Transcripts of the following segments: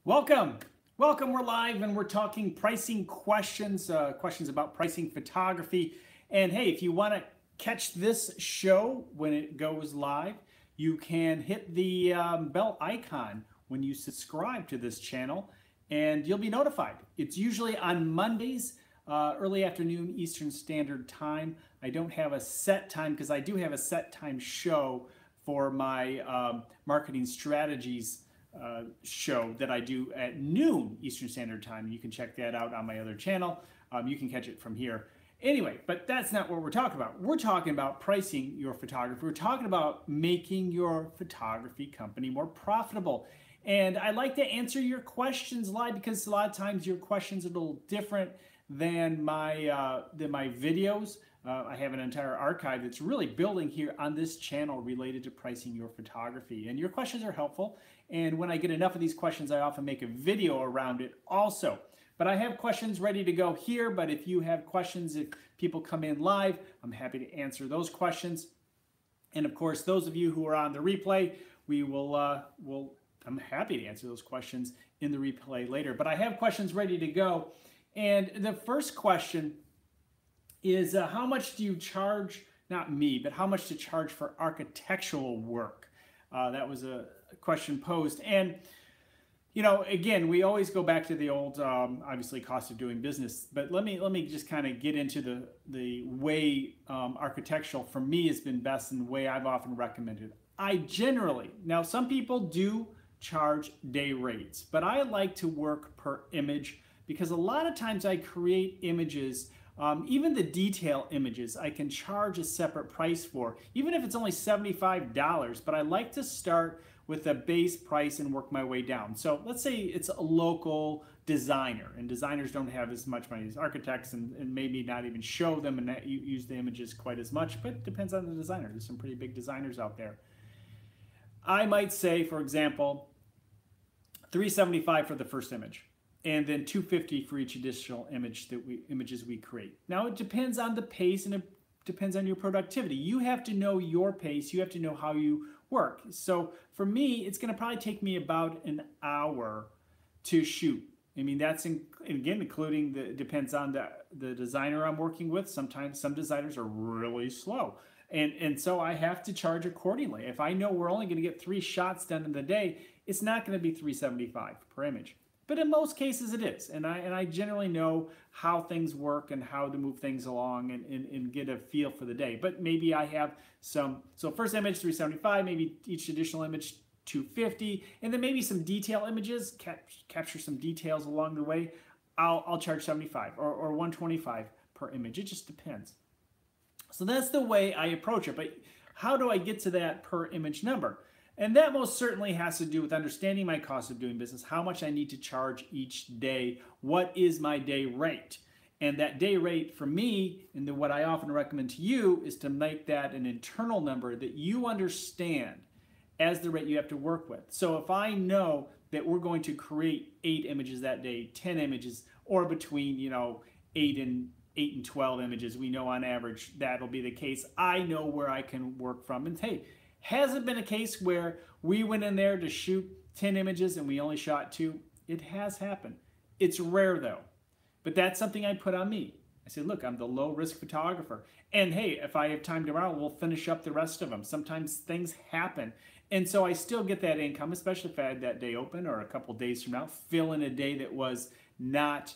Welcome. Welcome. We're live and we're talking pricing questions, questions about pricing photography. And hey, if you want to catch this show when it goes live, you can hit the bell icon when you subscribe to this channel and you'll be notified. It's usually on Mondays, early afternoon Eastern Standard Time. I don't have a set time because I do have a set time show for my marketing strategies show that I do at noon Eastern Standard Time. You can check that out on my other channel. You can catch it from here. Anyway, but that's not what we're talking about. We're talking about pricing your photography. We're talking about making your photography company more profitable. And I like to answer your questions live because a lot of times your questions are a little different than my videos. I have an entire archive that's really building here on this channel related to pricing your photography. And your questions are helpful. And when I get enough of these questions, I often make a video around it also. But I have questions ready to go here. But if you have questions, if people come in live, I'm happy to answer those questions. And of course, those of you who are on the replay, I'm happy to answer those questions in the replay later. But I have questions ready to go. And the first question is how much do you charge, not me, but how much to charge for architectural work? That was a question posed. And, you know, again, we always go back to the old, obviously, cost of doing business. But let me just kind of get into the way architectural, for me, has been best and the way I've often recommended. I generally, now some people do charge day rates, but I like to work per image because a lot of times I create images. Even the detail images I can charge a separate price for, even if it's only $75, but I like to start with a base price and work my way down. So let's say it's a local designer, and designers don't have as much money as architects and maybe not even show them and not use the images quite as much, but it depends on the designer. There's some pretty big designers out there. I might say, for example, $375 for the first image, and then $250 for each additional images we create. Now it depends on the pace and it depends on your productivity. You have to know your pace. You have to know how you work. So for me, it's going to probably take me about an hour to shoot. I mean, that's again including depends on the designer I'm working with. Sometimes some designers are really slow. And so I have to charge accordingly. If I know we're only going to get 3 shots done in the day, it's not going to be $375 per image. But in most cases it is, and I generally know how things work and how to move things along and get a feel for the day. But maybe I have some, so first image $375, maybe each additional image $250, and then maybe some detail images, capture some details along the way. I'll charge $75 or $125 per image. It just depends. So that's the way I approach it. But how do I get to that per image number? And that most certainly has to do with understanding my cost of doing business, how much I need to charge each day, what is my day rate. And that day rate for me, and what I often recommend to you, is to make that an internal number that you understand as the rate you have to work with. So if I know that we're going to create 8 images that day, 10 images, or between 8 and 12 images, we know on average that'll be the case. I know where I can work from. And hey, has it been a case where we went in there to shoot 10 images and we only shot 2? It has happened. It's rare though. But that's something I put on me. I said, look, I'm the low risk photographer. And hey, if I have time tomorrow, we'll finish up the rest of them. Sometimes things happen. And so I still get that income, especially if I had that day open or a couple days from now, fill in a day that was not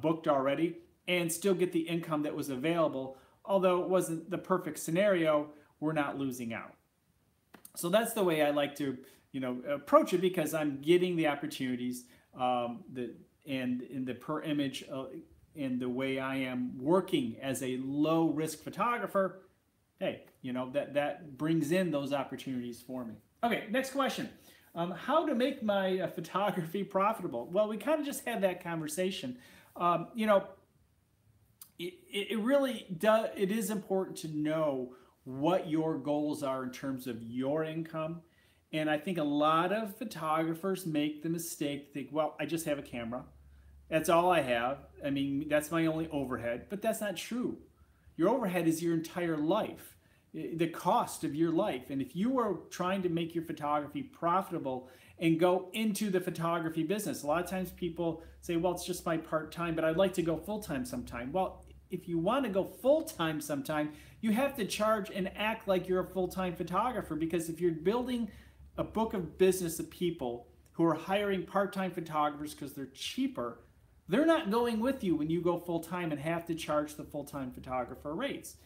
booked already and still get the income that was available. Although it wasn't the perfect scenario, we're not losing out. So that's the way I like to, approach it because I'm getting the opportunities and in the per image in the way I am working as a low risk photographer. Hey, that brings in those opportunities for me. Okay, next question. How to make my photography profitable? Well, we kind of just had that conversation. It really does. It is important to know what your goals are in terms of your income. And I think a lot of photographers make the mistake to think, well, I just have a camera. That's all I have. I mean, that's my only overhead. But that's not true. Your overhead is your entire life, the cost of your life. And if you are trying to make your photography profitable and go into the photography business. A lot of times people say, well, it's just my part-time, but I'd like to go full-time sometime. Well, if you want to go full-time sometime, you have to charge and act like you're a full-time photographer, because if you're building a book of business of people who are hiring part-time photographers because they're cheaper, they're not going with you when you go full-time and have to charge the full-time photographer rates.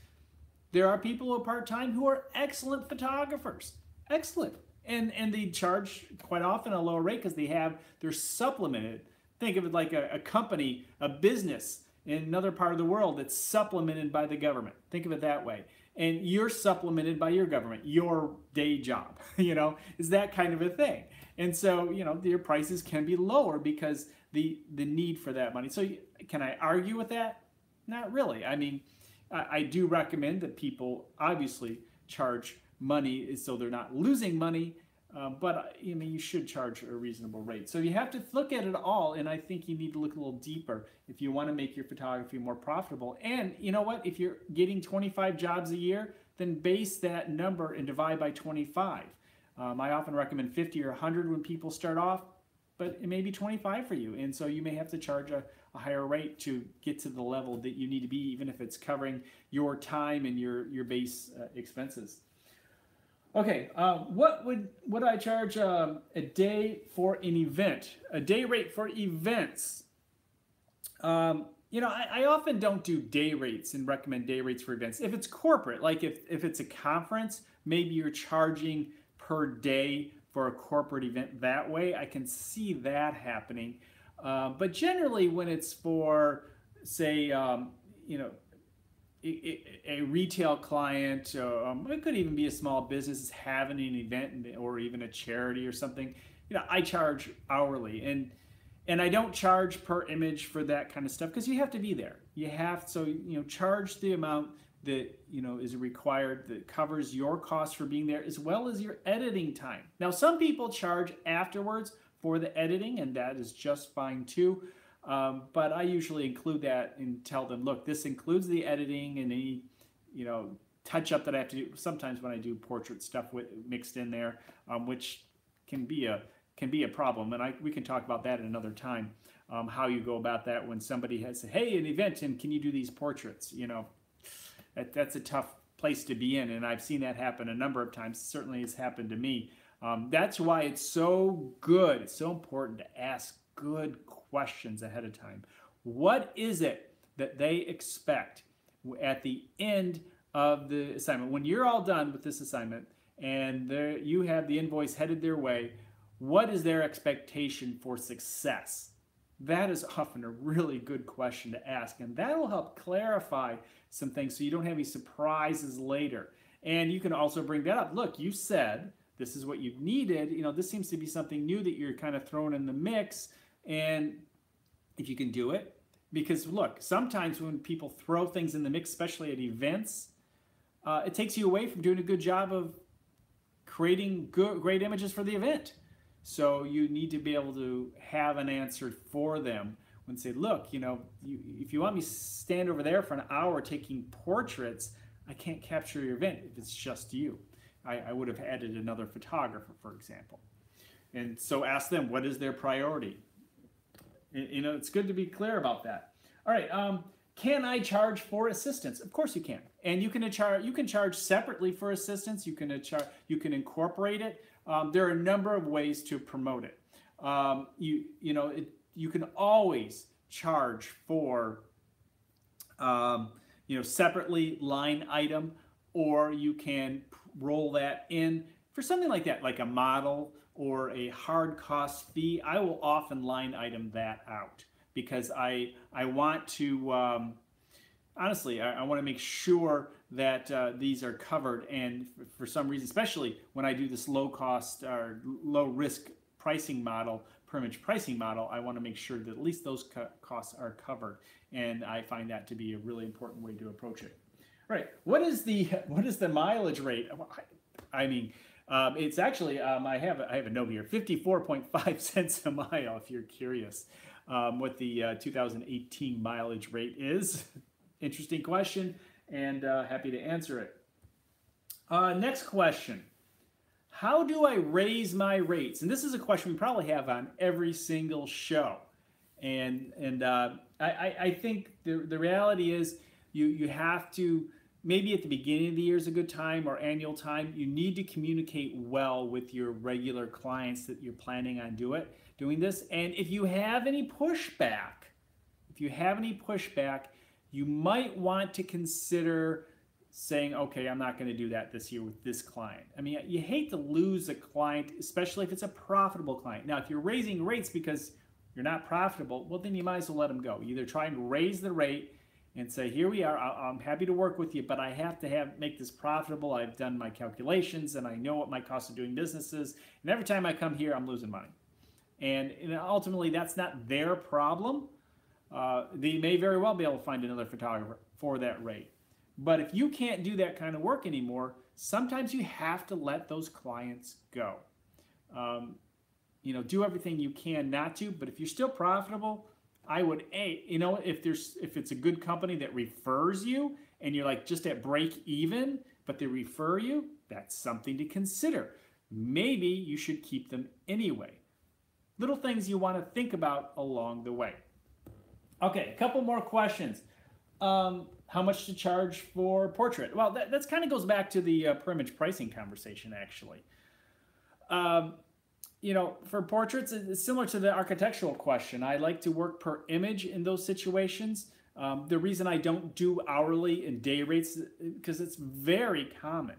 There are people who are part-time who are excellent photographers, excellent, and they charge quite often a lower rate because they're supplemented. Think of it like a company, a business in another part of the world that's supplemented by the government. Think of it that way. And you're supplemented by your government, your day job, is that kind of a thing. And so, your prices can be lower because the need for that money. So can I argue with that? Not really. I mean, I do recommend that people obviously charge money so they're not losing money, but you should charge a reasonable rate. So you have to look at it all, and I think you need to look a little deeper if you want to make your photography more profitable. And you know what? If you're getting 25 jobs a year, then base that number and divide by 25. I often recommend 50 or 100 when people start off, but it may be 25 for you. And so you may have to charge a higher rate to get to the level that you need to be, even if it's covering your time and your base expenses. Okay, what would I charge a day for an event? A day rate for events. I often don't do day rates and recommend day rates for events. If it's corporate, like if it's a conference, maybe you're charging per day for a corporate event that way. I can see that happening. But generally when it's for, say, a retail client, it could even be a small business having an event or even a charity or something, I charge hourly. And I don't charge per image for that kind of stuff because you have to be there. Charge the amount that is required that covers your costs for being there as well as your editing time. Now, some people charge afterwards for the editing, and that is just fine too. But I usually include that and tell them, look, this includes the editing and any, touch up that I have to do. Sometimes when I do portrait stuff mixed in there, which can be a problem, and we can talk about that at another time. How you go about that when somebody has said, hey, an event, and can you do these portraits? That's a tough place to be in, and I've seen that happen a number of times. Certainly has happened to me. That's why it's so good. It's so important to ask good questions ahead of time. What is it that they expect at the end of the assignment? When you're all done with this assignment and you have the invoice headed their way, what is their expectation for success? That is often a really good question to ask, and that will help clarify some things so you don't have any surprises later. And you can also bring that up. Look, you said this is what you needed. This seems to be something new that you're kind of throwing in the mix. And if you can do it, because look, sometimes when people throw things in the mix, especially at events, it takes you away from doing a good job of creating great images for the event. So you need to be able to have an answer for them when say, look, if you want me to stand over there for an hour taking portraits, I can't capture your event if it's just you. I would have added another photographer, for example. And so ask them, what is their priority? It's good to be clear about that. All right, can I charge for assistance? Of course you can. And you can charge separately for assistance. You can incorporate it. There are a number of ways to promote it. You can always charge for separately line item, or you can roll that in for something like that, like a model or a hard cost fee. I will often line item that out because I want to, honestly, I want to make sure that these are covered. And for some reason, especially when I do this low cost or low risk pricing model, per image pricing model, I want to make sure that at least those costs are covered. And I find that to be a really important way to approach it. All right, what is the mileage rate? I mean, it's actually, I have a note here, 54.5 cents a mile, if you're curious what the 2018 mileage rate is. Interesting question, and happy to answer it. Next question. how do I raise my rates? And this is a question we probably have on every single show. I think the reality is you have to, maybe at the beginning of the year is a good time, or annual time, you need to communicate well with your regular clients that you're planning on doing this. And if you have any pushback, you might want to consider saying, okay, I'm not going to do that this year with this client. I mean, you hate to lose a client, especially if it's a profitable client. Now, if you're raising rates because you're not profitable, well, then you might as well let them go. Either try and raise the rate and say, here we are, I'm happy to work with you, but I have to make this profitable. I've done my calculations and I know what my cost of doing business is. And every time I come here, I'm losing money. And ultimately, that's not their problem. They may very well be able to find another photographer for that rate. But if you can't do that kind of work anymore, sometimes you have to let those clients go. Do everything you can not to, but if you're still profitable, I would, if it's a good company that refers you and you're like just at break even, but they refer you, that's something to consider. Maybe you should keep them anyway. Little things you want to think about along the way. Okay, a couple more questions. How much to charge for portrait? Well, that kind of goes back to the per image pricing conversation, actually. For portraits, it's similar to the architectural question. I like to work per image in those situations. The reason I don't do hourly and day rates, because it's very common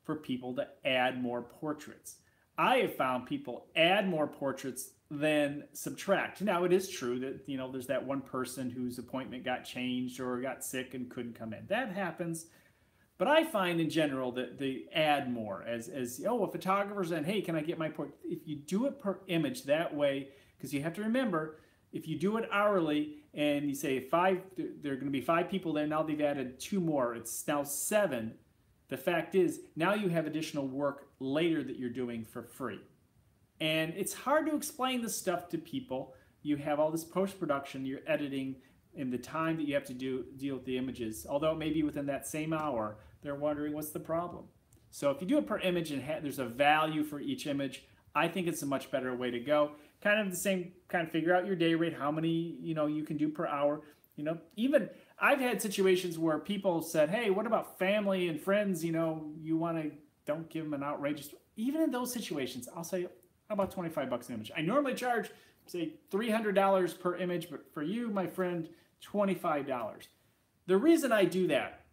for people to add more portraits. I have found people add more portraits than subtract. Now, it is true that, there's that one person whose appointment got changed or got sick and couldn't come in. That happens. But I find in general that they add more as a photographer's in, hey, can I get my portrait? If you do it per image that way, because you have to remember, if you do it hourly and you say there are going to be 5 people there, now they've added 2 more, it's now 7. The fact is, now you have additional work later that you're doing for free. And it's hard to explain this stuff to people. You have all this post-production, you're editing, and the time that you have to deal with the images, although maybe within that same hour, they're wondering what's the problem. So if you do it per image and there's a value for each image, I think it's a much better way to go. Kind of the same, figure out your day rate, how many you can do per hour. Even I've had situations where people said, hey, what about family and friends? Don't give them an outrageous. Even in those situations, I'll say, how about $25 an image? I normally charge, say, $300 per image, but for you, my friend, $25. The reason I do that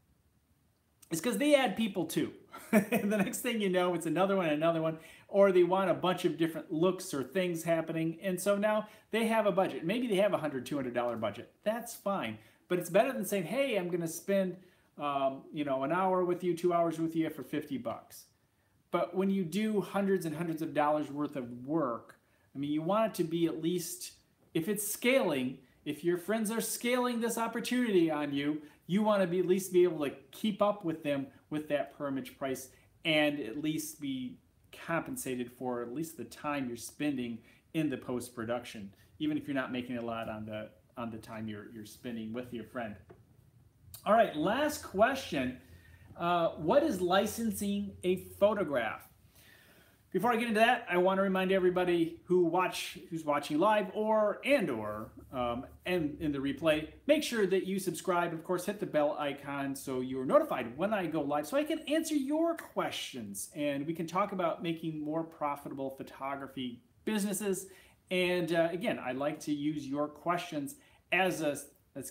is because they add people too. And the next thing you know, it's another one, or they want a bunch of different looks or things happening. And so now they have a budget. Maybe they have a $100, $200 budget. That's fine. But it's better than saying, hey, I'm going to spend an hour with you, 2 hours with you for $50. But when you do hundreds and hundreds of dollars worth of work, you want it to be at least, if it's scaling, if your friends are scaling this opportunity on you, you want to at least be able to keep up with them with that per image price and at least be compensated for at least the time you're spending in the post-production, even if you're not making a lot on the time you're spending with your friend. All right, last question. What is licensing a photograph? Before I get into that, I want to remind everybody who's watching live and in the replay, make sure that you subscribe. Of course, hit the bell icon so you're notified when I go live, so I can answer your questions and we can talk about making more profitable photography businesses. And again, I like to use your questions as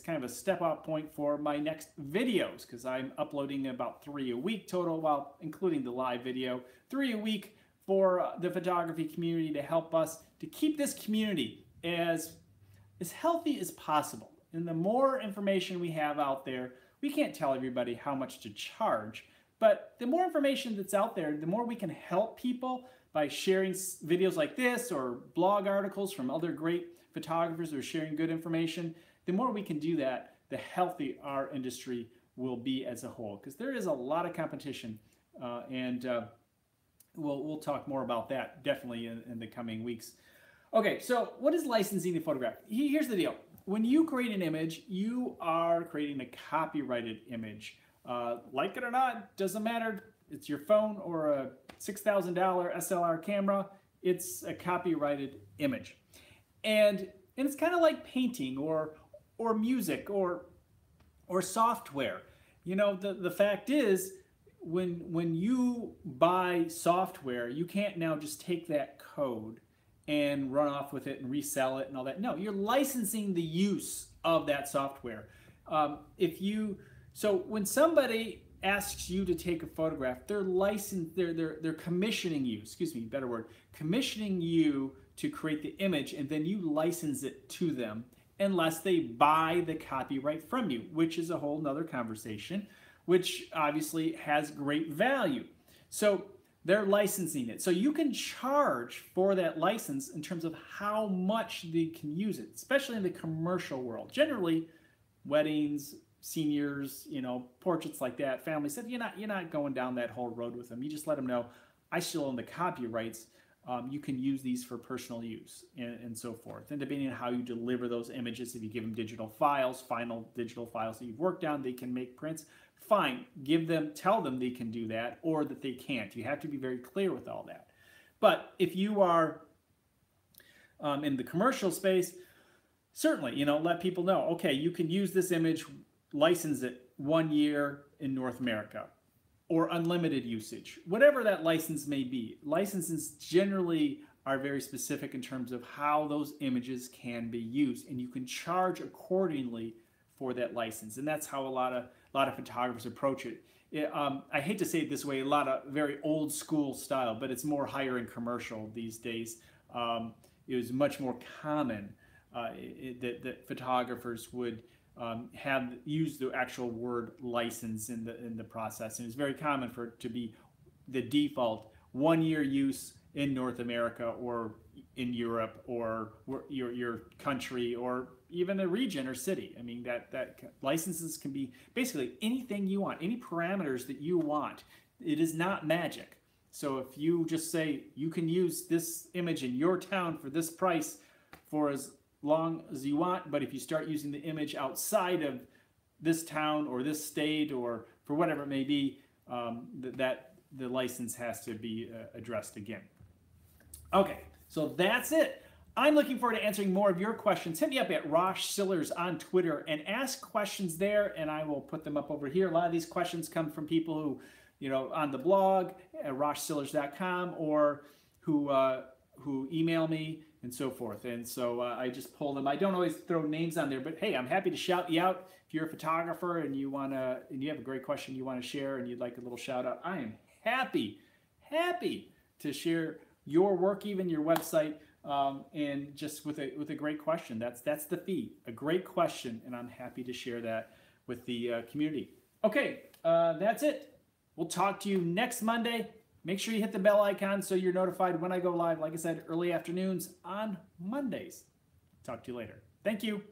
kind of a step-out point for my next videos, because I'm uploading about 3 a week total, while including the live video, 3 a week for the photography community, to help us to keep this community as healthy as possible. And the more information we have out there, we can't tell everybody how much to charge, but the more information that's out there, the more we can help people by sharing videos like this or blog articles from other great photographers who are sharing good information. The more we can do that, the healthier our industry will be as a whole, because there is a lot of competition, and we'll talk more about that definitely in the coming weeks. Okay, so what is licensing a photograph? Here's the deal. When you create an image, you are creating a copyrighted image. Like it or not, doesn't matter. it's your phone or a $6,000 SLR camera, it's a copyrighted image. And it's kind of like painting or music or software. You know, the fact is, when you buy software, you can't now just take that code and run off with it and resell it and all that. No, you're licensing the use of that software. So when somebody asks you to take a photograph, they're commissioning you, excuse me, better word, commissioning you to create the image, and then you license it to them unless they buy the copyright from you, which is a whole nother conversation, which obviously has great value. So they're licensing it. So you can charge for that license in terms of how much they can use it, especially in the commercial world. Generally, weddings, seniors, you know, portraits like that, families said, you're not going down that whole road with them. You just let them know, I still own the copyrights. You can use these for personal use and so forth. And depending on how you deliver those images, if you give them digital files, final digital files that you've worked on, they can make prints. Fine, tell them they can do that, or that they can't. You have to be very clear with all that. But if you are in the commercial space, certainly, you know, let people know, okay, you can use this image, license it 1 year in North America, or unlimited usage, whatever that license may be. Licenses generally are very specific in terms of how those images can be used, and you can charge accordingly for that license. And that's how a lot of photographers approach it. I hate to say it this way, a lot of very old school style, but it's more higher end commercial these days. It was much more common that photographers would use the actual word license in the process. And it's very common for it to be the default 1 year use in North America or in Europe or your country or even a region or city. I mean, that licenses can be basically anything you want, any parameters that you want. It is not magic. So if you just say you can use this image in your town for this price for as long as you want, but if you start using the image outside of this town or this state or for whatever it may be, the license has to be addressed again. Okay, so that's it. I'm looking forward to answering more of your questions. Hit me up at Rosh Sillars on Twitter and ask questions there, and I will put them up over here. A lot of these questions come from people who, you know, on the blog at roshsillars.com or who email me and so forth. And so I just pull them. I don't always throw names on there, but hey, I'm happy to shout you out. If you're a photographer and you have a great question you want to share and you'd like a little shout out, I am happy to share your work, even your website, and just with a great question. That's the fee, a great question, and I'm happy to share that with the community. Okay, that's it. We'll talk to you next Monday. Make sure you hit the bell icon so you're notified when I go live. Like I said, early afternoons on Mondays. Talk to you later. Thank you.